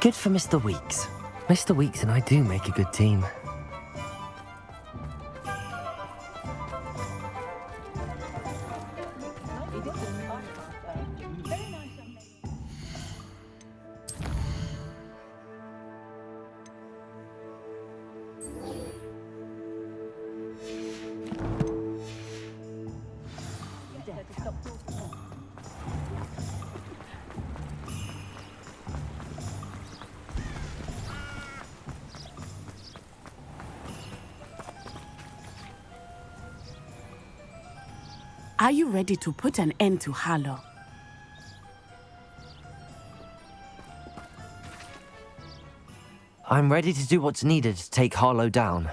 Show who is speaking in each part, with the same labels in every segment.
Speaker 1: Good for Mr. Weeks. Mr. Weeks and I do make a good team.
Speaker 2: Are you ready to put an end to Harlow?
Speaker 1: I'm ready to do what's needed to take Harlow down.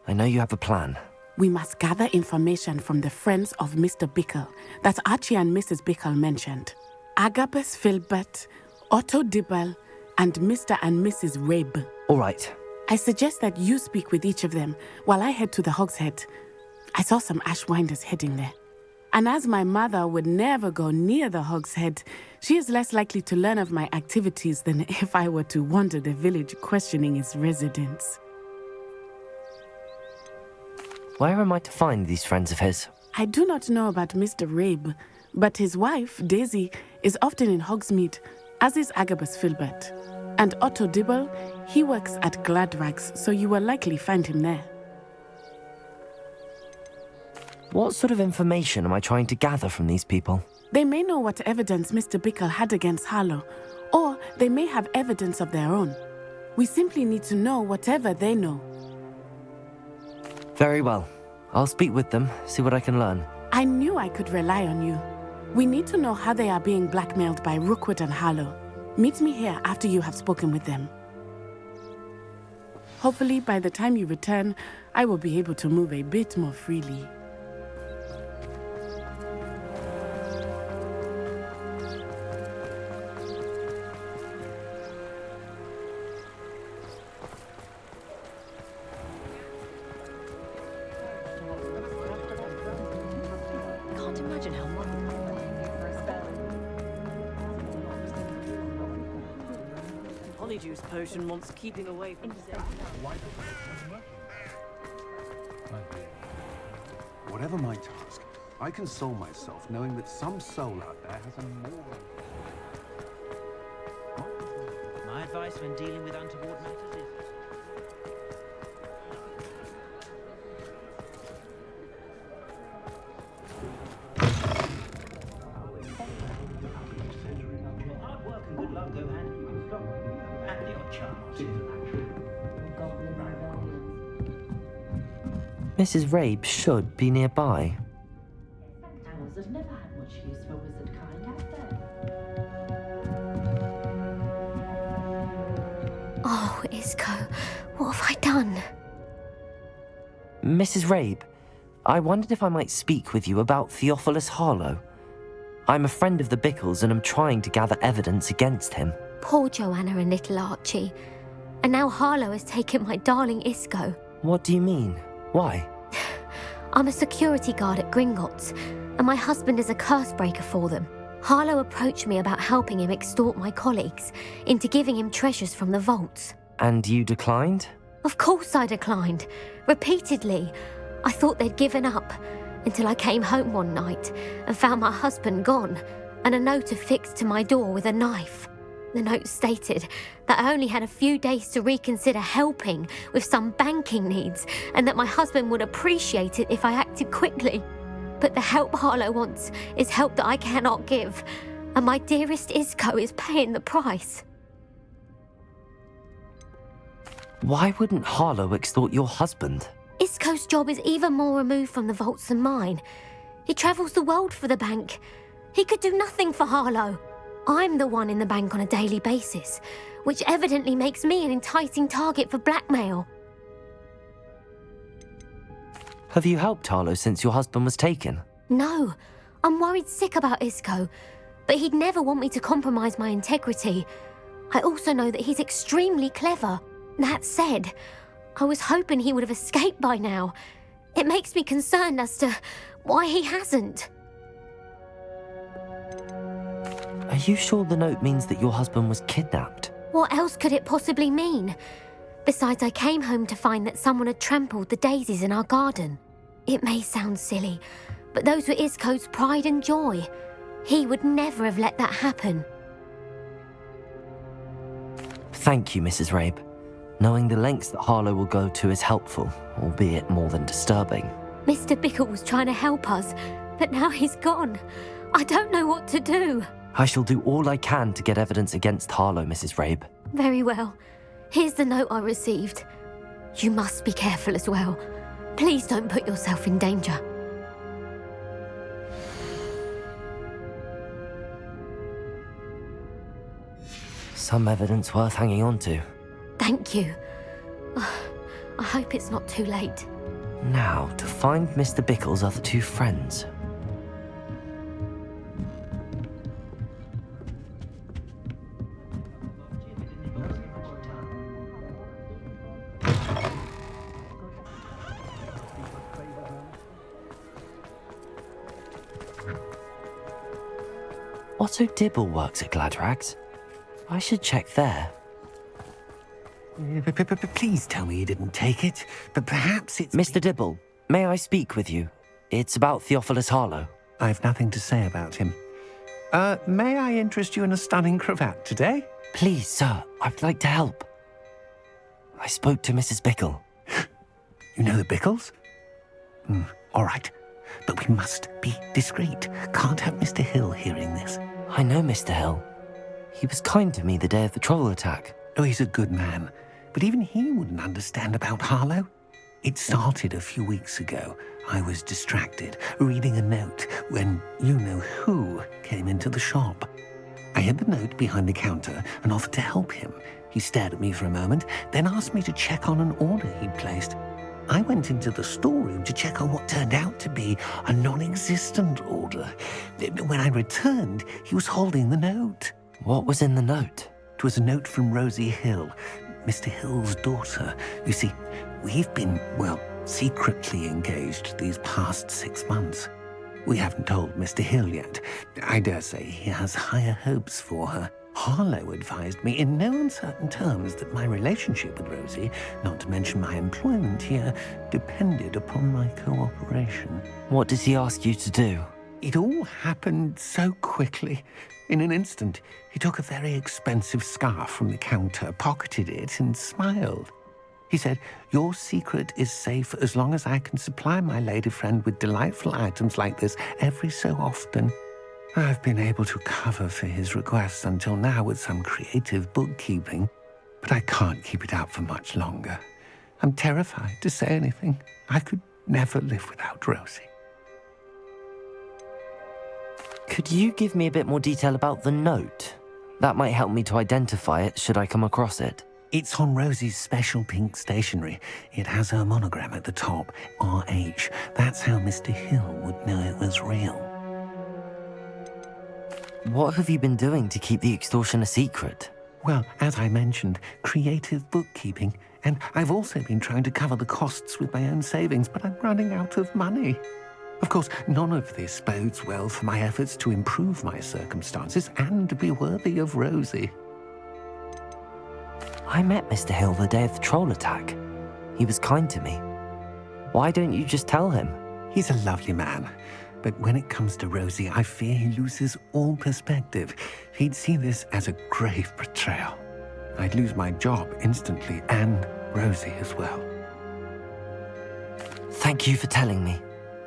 Speaker 1: I know you have a plan.
Speaker 2: We must gather information from the friends of Mr. Bickle that Archie and Mrs. Bickle mentioned. Agabus Filbert, Otto Dibble, and Mr. and Mrs. Rabe.
Speaker 1: All right.
Speaker 2: I suggest that you speak with each of them while I head to the Hogshead. I saw some Ashwinders heading there. And as my mother would never go near the Hogshead, she is less likely to learn of my activities than if I were to wander the village questioning its residents.
Speaker 1: Where am I to find these friends of his?
Speaker 2: I do not know about Mr. Rabe, but his wife, Daisy, is often in Hogsmeade, as is Agabus Filbert. And Otto Dibble, he works at Gladrags, so you will likely find him there.
Speaker 1: What sort of information am I trying to gather from these people?
Speaker 2: They may know what evidence Mr. Bickle had against Harlow, or they may have evidence of their own. We simply need to know whatever they know.
Speaker 1: Very well. I'll speak with them, see what I can learn.
Speaker 2: I knew I could rely on you. We need to know how they are being blackmailed by Rookwood and Harlow. Meet me here after you have spoken with them. Hopefully, by the time you return, I will be able to move a bit more freely.
Speaker 3: Juice potion wants keeping away from
Speaker 4: Whatever my task, I console myself knowing that some soul out there has a more...
Speaker 3: My advice when dealing with untoward matters is... Hard work and good luck go hand in hand. And the odd charm.
Speaker 1: Mrs. Rabe should be nearby.
Speaker 5: Owls have never had much use for wizard kind, have they?
Speaker 6: Oh, Isco, what have I done?
Speaker 1: Mrs. Rabe, I wondered if I might speak with you about Theophilus Harlow. I'm a friend of the Bickles and am trying to gather evidence against him.
Speaker 6: Poor Joanna and little Archie. And now Harlow has taken my darling Isco.
Speaker 1: What do you mean? Why?
Speaker 6: I'm a security guard at Gringotts, and my husband is a curse breaker for them. Harlow approached me about helping him extort my colleagues into giving him treasures from the vaults.
Speaker 1: And you declined?
Speaker 6: Of course I declined. Repeatedly. I thought they'd given up, until I came home one night and found my husband gone, and a note affixed to my door with a knife. The note stated that I only had a few days to reconsider helping with some banking needs, and that my husband would appreciate it if I acted quickly. But the help Harlow wants is help that I cannot give, and my dearest Isco is paying the price.
Speaker 1: Why wouldn't Harlow extort your husband?
Speaker 6: Isco's job is even more removed from the vaults than mine. He travels the world for the bank. He could do nothing for Harlow. I'm the one in the bank on a daily basis, which evidently makes me an enticing target for blackmail.
Speaker 1: Have you helped Harlow since your husband was taken?
Speaker 6: No, I'm worried sick about Isco, but he'd never want me to compromise my integrity. I also know that he's extremely clever. That said, I was hoping he would have escaped by now. It makes me concerned as to why he hasn't.
Speaker 1: Are you sure the note means that your husband was kidnapped?
Speaker 6: What else could it possibly mean? Besides, I came home to find that someone had trampled the daisies in our garden. It may sound silly, but those were Isco's pride and joy. He would never have let that happen.
Speaker 1: Thank you, Mrs. Rabe. Knowing the lengths that Harlow will go to is helpful, albeit more than disturbing.
Speaker 6: Mr. Bickle was trying to help us, but now he's gone. I don't know what to do.
Speaker 1: I shall do all I can to get evidence against Harlow, Mrs. Rabe.
Speaker 6: Very well. Here's the note I received. You must be careful as well. Please don't put yourself in danger.
Speaker 1: Some evidence worth hanging on to.
Speaker 6: Thank you. I hope it's not too late.
Speaker 1: Now, to find Mr. Bickle's other two friends. Otto Dibble works at Gladrags. I should check there.
Speaker 7: Please tell me you didn't take it, but perhaps it's...
Speaker 1: Mr. Dibble, may I speak with you? It's about Theophilus Harlow.
Speaker 7: I've nothing to say about him. May I interest you in a stunning cravat today?
Speaker 1: Please, sir, I'd like to help. I spoke to Mrs. Bickle.
Speaker 7: You know the Bickles? All right, but we must be discreet. Can't have Mr. Hill hearing this.
Speaker 1: I know Mr. Hill. He was kind to me the day of the troll attack.
Speaker 7: Oh, he's a good man, but even he wouldn't understand about Harlow. It started a few weeks ago. I was distracted, reading a note, when you-know-who came into the shop. I hid the note behind the counter and offered to help him. He stared at me for a moment, then asked me to check on an order he'd placed. I went into the storeroom to check on what turned out to be a non-existent order. When I returned, he was holding the note.
Speaker 1: What was in the note?
Speaker 7: It was a note from Rosie Hill, Mr. Hill's daughter. You see, we've been, secretly engaged these past 6 months. We haven't told Mr. Hill yet. I dare say he has higher hopes for her. Harlow advised me in no uncertain terms that my relationship with Rosie, not to mention my employment here, depended upon my cooperation.
Speaker 1: What did he ask you to do?
Speaker 7: It all happened so quickly. In an instant, he took a very expensive scarf from the counter, pocketed it, and smiled. He said, "Your secret is safe as long as I can supply my lady friend with delightful items like this every so often." I've been able to cover for his requests until now with some creative bookkeeping, but I can't keep it out for much longer. I'm terrified to say anything. I could never live without Rosie.
Speaker 1: Could you give me a bit more detail about the note? That might help me to identify it should I come across it.
Speaker 7: It's on Rosie's special pink stationery. It has her monogram at the top, RH. That's how Mr. Hill would know it was real.
Speaker 1: What have you been doing to keep the extortion a secret?
Speaker 7: Well, as I mentioned, creative bookkeeping. And I've also been trying to cover the costs with my own savings, but I'm running out of money. Of course, none of this bodes well for my efforts to improve my circumstances and be worthy of Rosie.
Speaker 1: I met Mr. Hill the day of the troll attack. He was kind to me. Why don't you just tell him?
Speaker 7: He's a lovely man. But when it comes to Rosie, I fear he loses all perspective. He'd see this as a grave betrayal. I'd lose my job instantly, and Rosie as well.
Speaker 1: Thank you for telling me.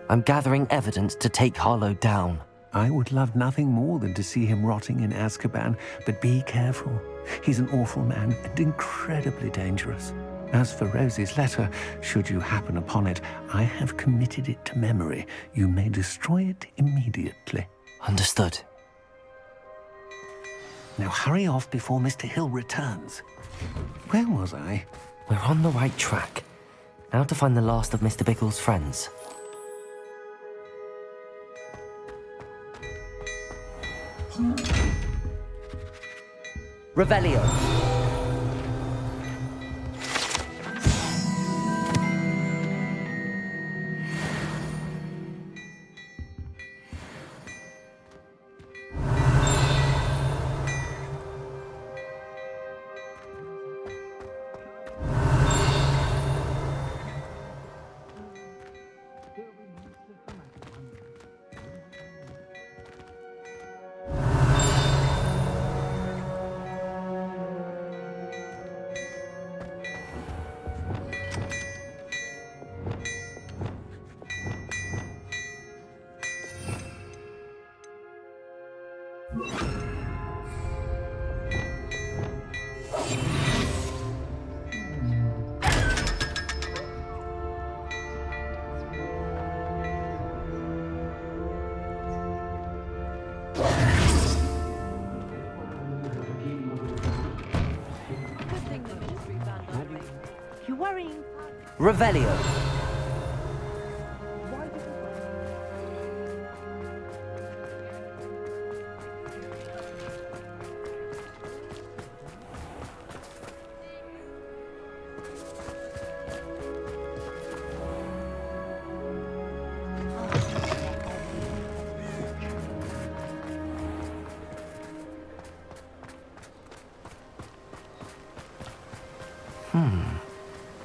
Speaker 1: I'm gathering evidence to take Harlow down.
Speaker 7: I would love nothing more than to see him rotting in Azkaban, but be careful. He's an awful man and incredibly dangerous. As for Rosie's letter, should you happen upon it, I have committed it to memory. You may destroy it immediately.
Speaker 1: Understood.
Speaker 7: Now hurry off before Mr. Hill returns. Where was I?
Speaker 1: We're on the right track. Now to find the last of Mr. Bickle's friends. Revelio.
Speaker 5: You're worrying.
Speaker 1: Revelio.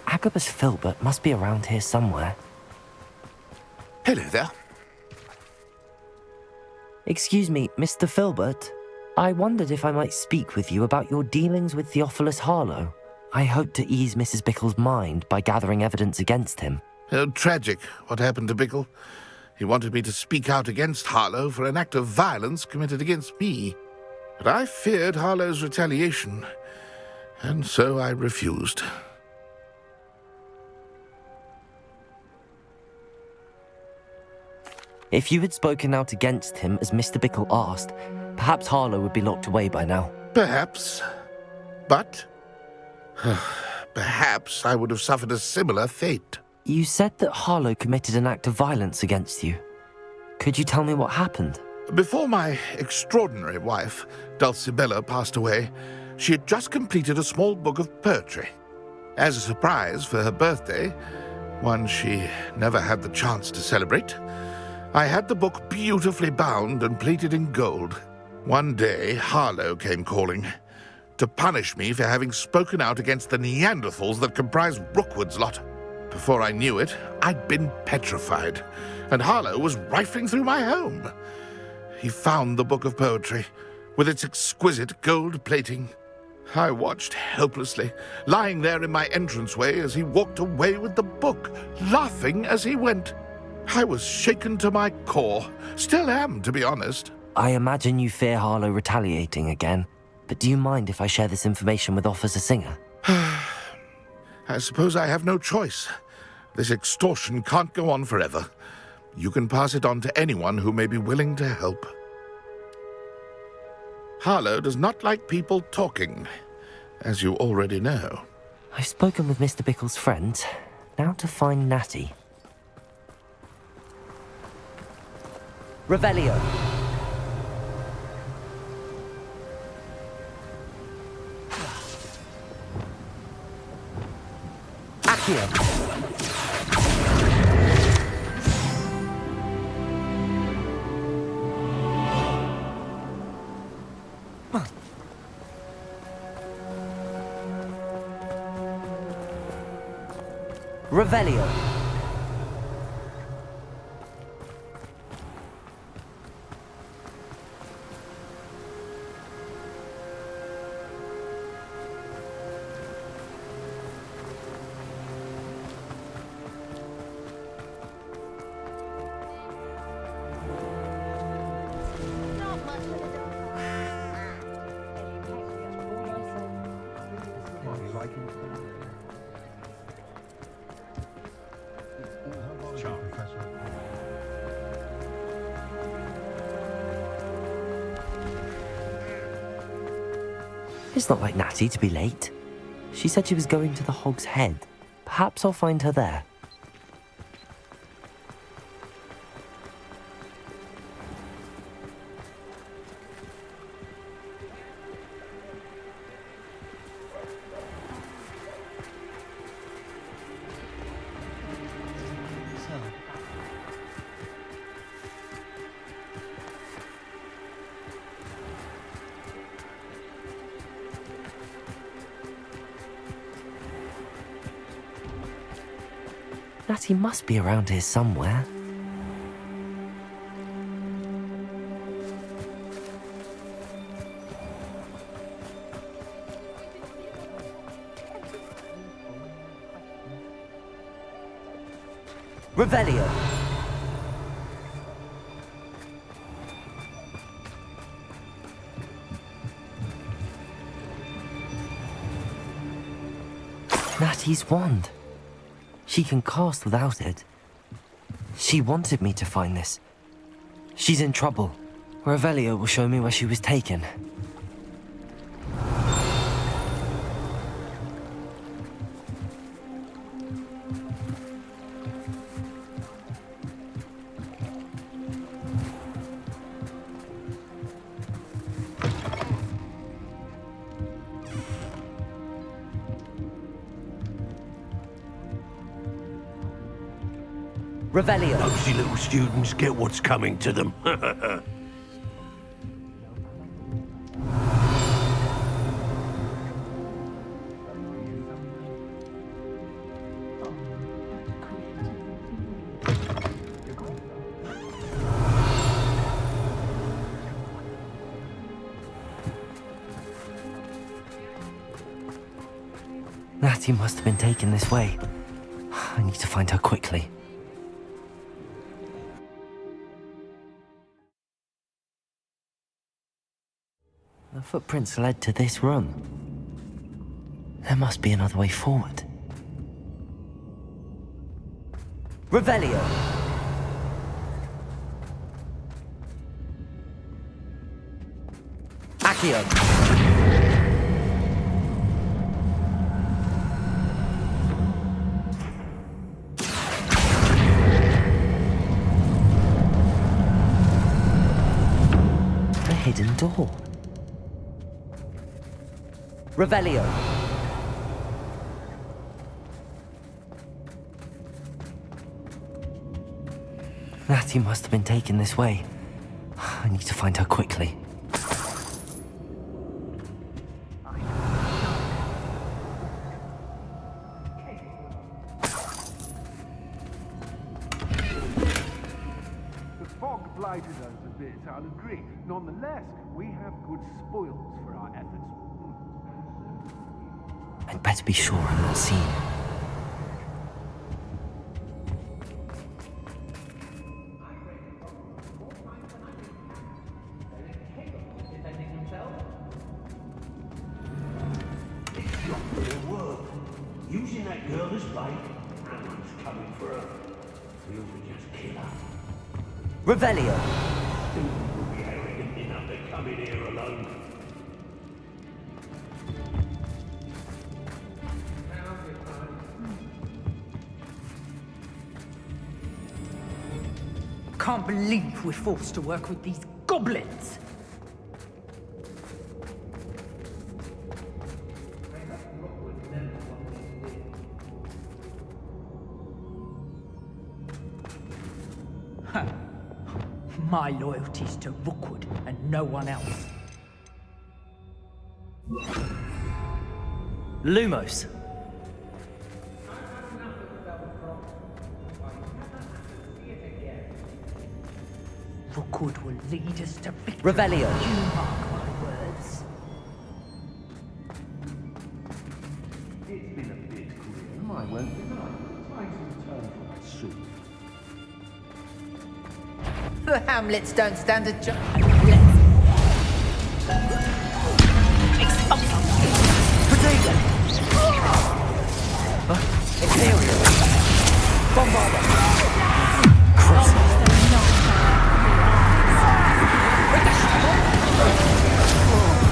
Speaker 1: Agabus Filbert must be around here somewhere.
Speaker 7: Hello there.
Speaker 1: Excuse me, Mr. Filbert. I wondered if I might speak with you about your dealings with Theophilus Harlow. I hope to ease Mrs. Bickle's mind by gathering evidence against him.
Speaker 8: Tragic, what happened to Bickle. He wanted me to speak out against Harlow for an act of violence committed against me. But I feared Harlow's retaliation, and so I refused.
Speaker 1: If you had spoken out against him as Mr. Bickle asked, perhaps Harlow would be locked away by now.
Speaker 8: Perhaps. But perhaps I would have suffered a similar fate.
Speaker 1: You said that Harlow committed an act of violence against you. Could you tell me what happened?
Speaker 8: Before my extraordinary wife, Dulcibella, passed away, she had just completed a small book of poetry. As a surprise for her birthday, one she never had the chance to celebrate, I had the book beautifully bound and plated in gold. One day, Harlow came calling to punish me for having spoken out against the Neanderthals that comprised Rookwood's lot. Before I knew it, I'd been petrified, and Harlow was rifling through my home. He found the book of poetry, with its exquisite gold plating. I watched helplessly, lying there in my entranceway as he walked away with the book, laughing as he went. I was shaken to my core. Still am, to be honest.
Speaker 1: I imagine you fear Harlow retaliating again, but do you mind if I share this information with Officer Singer?
Speaker 8: I suppose I have no choice. This extortion can't go on forever. You can pass it on to anyone who may be willing to help. Harlow does not like people talking, as you already know.
Speaker 1: I've spoken with Mr. Bickle's friends. Now to find Natty. Revelio. Accio. Revelio. It's not like Natty to be late. She said she was going to the Hog's Head. Perhaps I'll find her there. Natty must be around here somewhere. Revelio. Natty's wand. She can cast without it. She wanted me to find this. She's in trouble. Revelio will show me where she was taken. Revelio.
Speaker 9: Nosy little students get what's coming to them.
Speaker 1: Natty must have been taken this way. I need to find her quickly. The footprints led to this room. There must be another way forward. Revelio! Accio! A hidden door. Revelio. Natty must have been taken this way. I need to find her quickly.
Speaker 4: The fog blighted us a bit, I'll agree. Nonetheless, we have good spoils for our efforts.
Speaker 1: I'd better be sure I'm not seen.
Speaker 9: Using that girl as bait, Alan's coming for her. We'll just kill her.
Speaker 1: Revelio!
Speaker 9: We'll be arrogant enough to come in here alone.
Speaker 10: Can't believe we're forced to work with these goblins. Huh. My loyalty's to Rookwood and no one else.
Speaker 1: Lumos!
Speaker 10: Rookwood will lead us to victory.
Speaker 1: Revelio!
Speaker 10: You mark my words.
Speaker 4: It's been a bit grim, I won't deny. Trying to return from my soup.
Speaker 10: The Hamlets don't stand a chance.
Speaker 1: Potato! Imperial! Bombarder! Cross!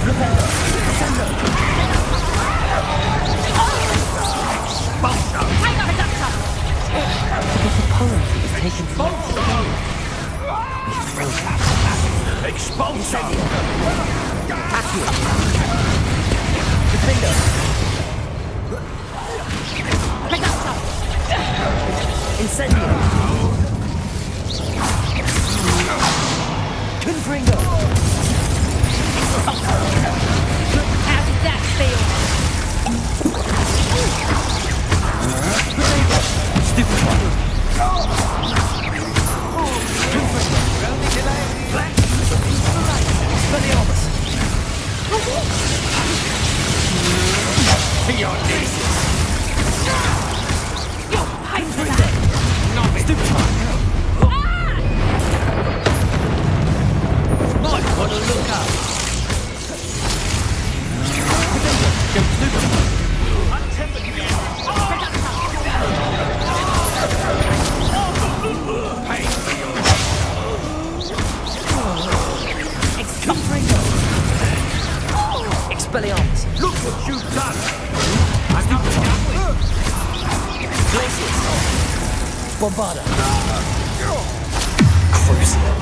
Speaker 1: Flipendo! Ascendo! It was a poem that was taken from
Speaker 9: Expulsor!
Speaker 1: Accio! Defender! Incendio! Confringo!
Speaker 10: How did that feel?
Speaker 1: Stupefy! Expelliarmus!
Speaker 9: Your knees!
Speaker 1: Confringo! Stupefy!
Speaker 9: Might want to look up.
Speaker 1: Stupefy! Bombarda! Crucible!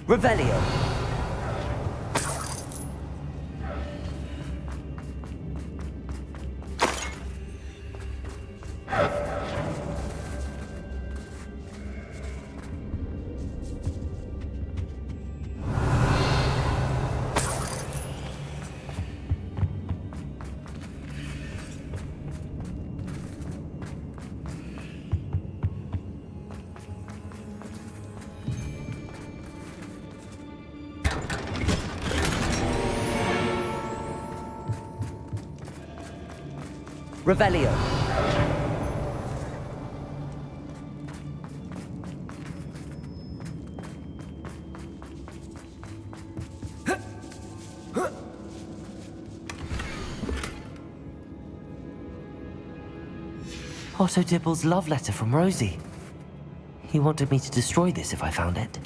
Speaker 1: Revelio! Revelio. Otto Dibble's love letter from Rosie. He wanted me to destroy this if I found it.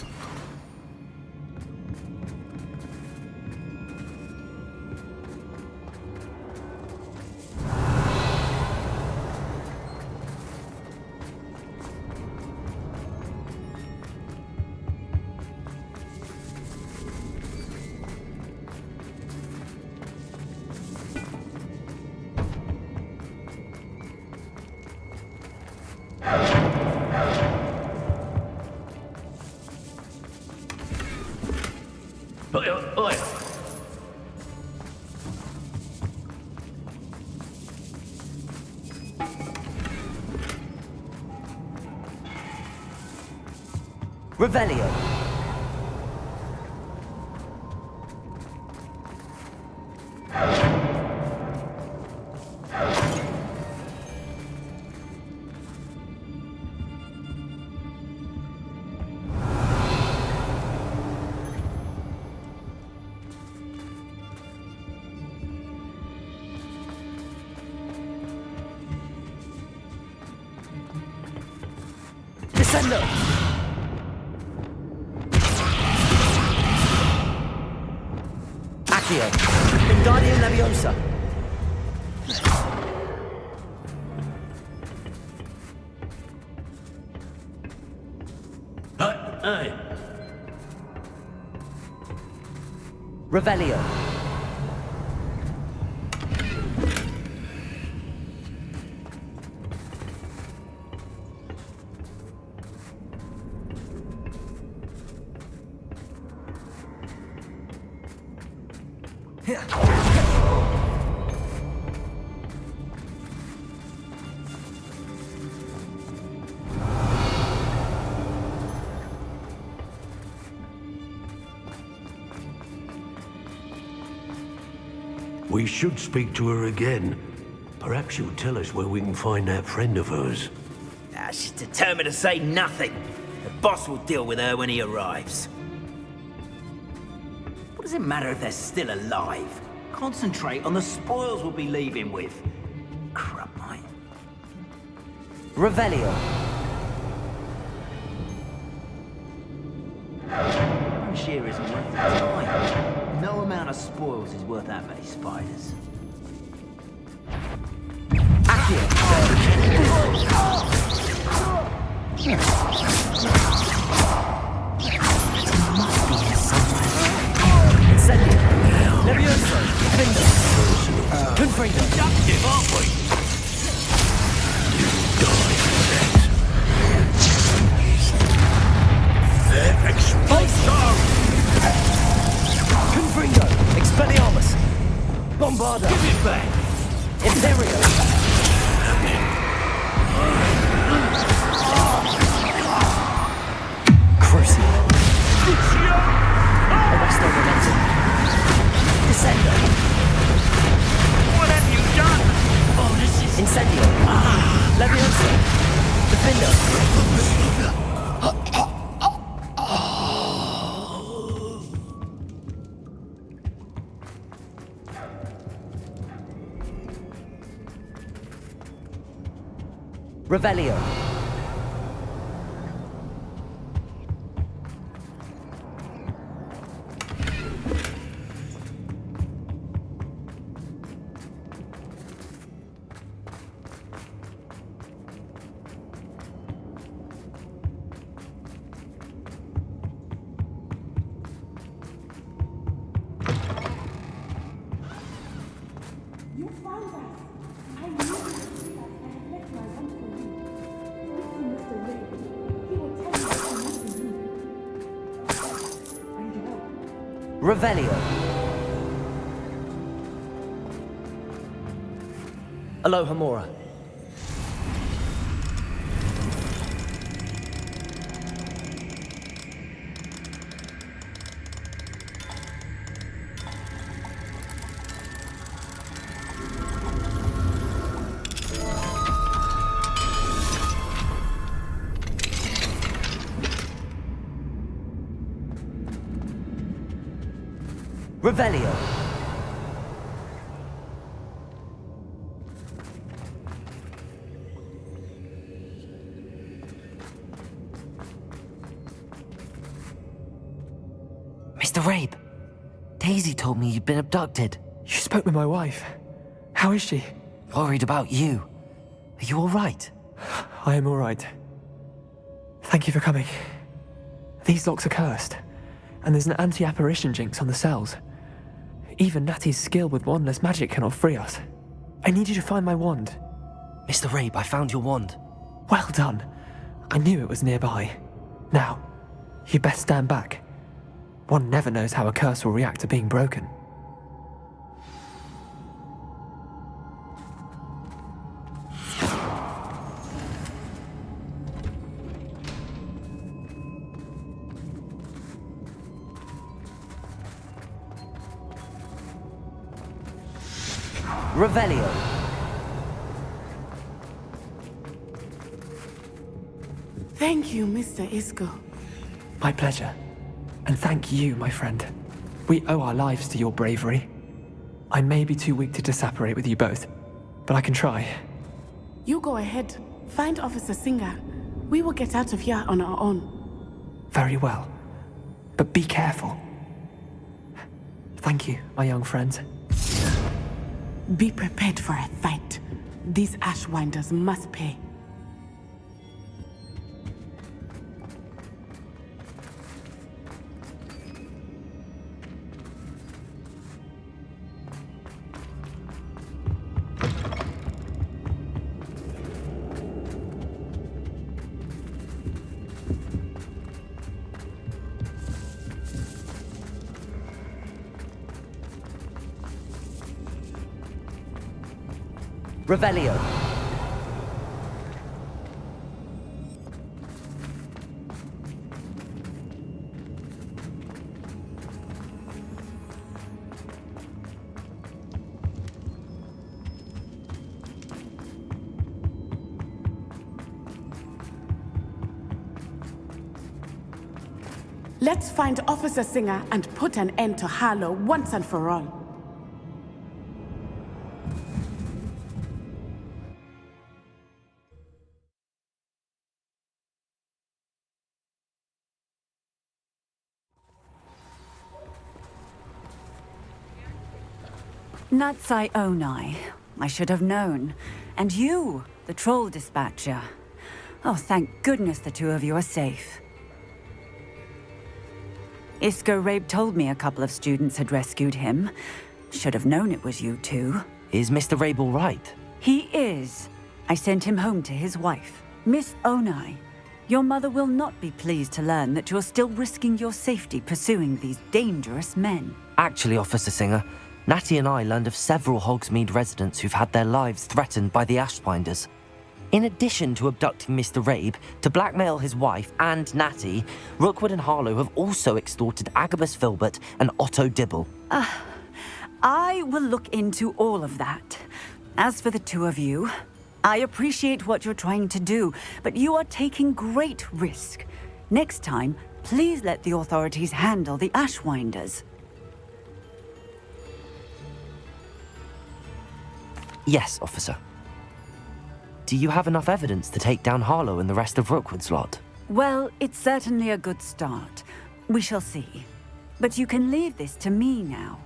Speaker 1: Revelio. Descendo. Accio. Wingardium Leviosa.
Speaker 9: Hey.
Speaker 1: Revelio.
Speaker 9: We should speak to her again. Perhaps she'll tell us where we can find that friend of hers.
Speaker 3: She's determined to say nothing. The boss will deal with her when he arrives. What does it matter if they're still alive? Concentrate on the spoils we'll be leaving with. Crap, mate.
Speaker 1: Revelio.
Speaker 3: Sheer isn't worth the time. No amount of spoils is worth that many spiders.
Speaker 1: Accio. Incendio. Levioso. Defendo. Confringo.
Speaker 9: Productive, aren't we?
Speaker 1: Expulsor. Confringo. Expelliarmus. Bombarda.
Speaker 9: Give it back.
Speaker 1: Imperio. Crucible. Arresto Momentum. Descendo.
Speaker 3: What have you done? Oh, this is...
Speaker 1: Incendio. Levioso. Defendo. Revelio.
Speaker 2: You found us! I knew that I had left my wand for you. Listen, Mr. Ray. He will tell you what you need to do. I need help.
Speaker 1: Revelio. Aloha Mora. Revelio. Mr. Rabe, Daisy told me you'd been abducted.
Speaker 11: You spoke with my wife. How is she?
Speaker 1: Worried about you. Are you all right?
Speaker 11: I am all right. Thank you for coming. These locks are cursed, and there's an anti-apparition jinx on the cells. Even Natty's skill with wandless magic cannot free us. I need you to find my wand.
Speaker 1: Mr. Rabe, I found your wand.
Speaker 11: Well done. I knew it was nearby. Now, you best stand back. One never knows how a curse will react to being broken.
Speaker 1: Revelio.
Speaker 2: Thank you, Mr. Isco.
Speaker 11: My pleasure. And thank you, my friend. We owe our lives to your bravery. I may be too weak to disapparate with you both, but I can try.
Speaker 2: You go ahead. Find Officer Singer. We will get out of here on our own.
Speaker 11: Very well. But be careful. Thank you, my young friends.
Speaker 2: Be prepared for a fight. These Ashwinders must pay.
Speaker 1: Revelio.
Speaker 2: Let's find Officer Singer and put an end to Harlow once and for all.
Speaker 12: NATSAI ONAI. I should have known. And you, the troll dispatcher. Oh, thank goodness the two of you are safe. Isco Rabe told me a couple of students had rescued him. Should have known it was you two.
Speaker 1: Is Mr. Rabe all right?
Speaker 12: He is. I sent him home to his wife. Miss ONAI, your mother will not be pleased to learn that you're still risking your safety pursuing these dangerous men.
Speaker 1: Actually, Officer Singer, Natty and I learned of several Hogsmeade residents who've had their lives threatened by the Ashwinders. In addition to abducting Mr. Rabe to blackmail his wife and Natty, Rookwood and Harlow have also extorted Agabus Filbert and Otto Dibble.
Speaker 12: I will look into all of that. As for the two of you, I appreciate what you're trying to do, but you are taking great risk. Next time, please let the authorities handle the Ashwinders.
Speaker 1: Yes, officer. Do you have enough evidence to take down Harlow and the rest of Rookwood's lot?
Speaker 12: Well, it's certainly a good start. We shall see. But you can leave this to me now.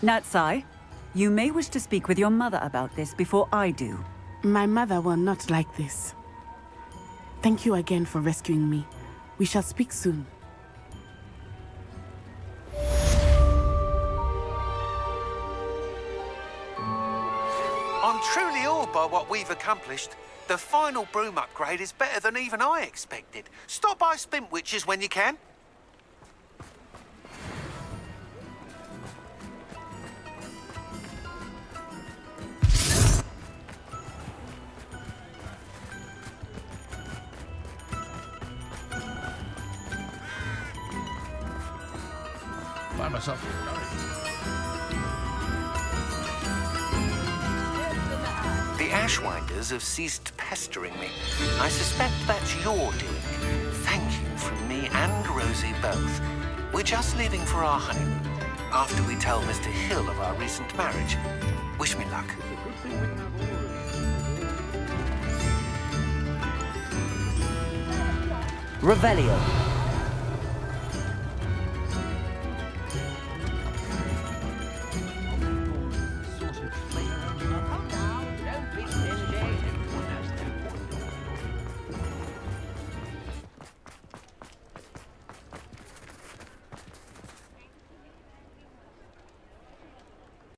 Speaker 12: NATSAI, you may wish to speak with your mother about this before I do.
Speaker 2: My mother will not like this. Thank you again for rescuing me. We shall speak soon.
Speaker 7: I'm truly awed by what we've accomplished. The final broom upgrade is better than even I expected. Stop by Spintwitches when you can.
Speaker 8: Find myself.
Speaker 7: The Ashwinders have ceased pestering me. I suspect that's your doing. Thank you from me and Rosie both. We're just leaving for our honeymoon, after we tell Mr. Hill of our recent marriage. Wish me luck.
Speaker 1: Revelio.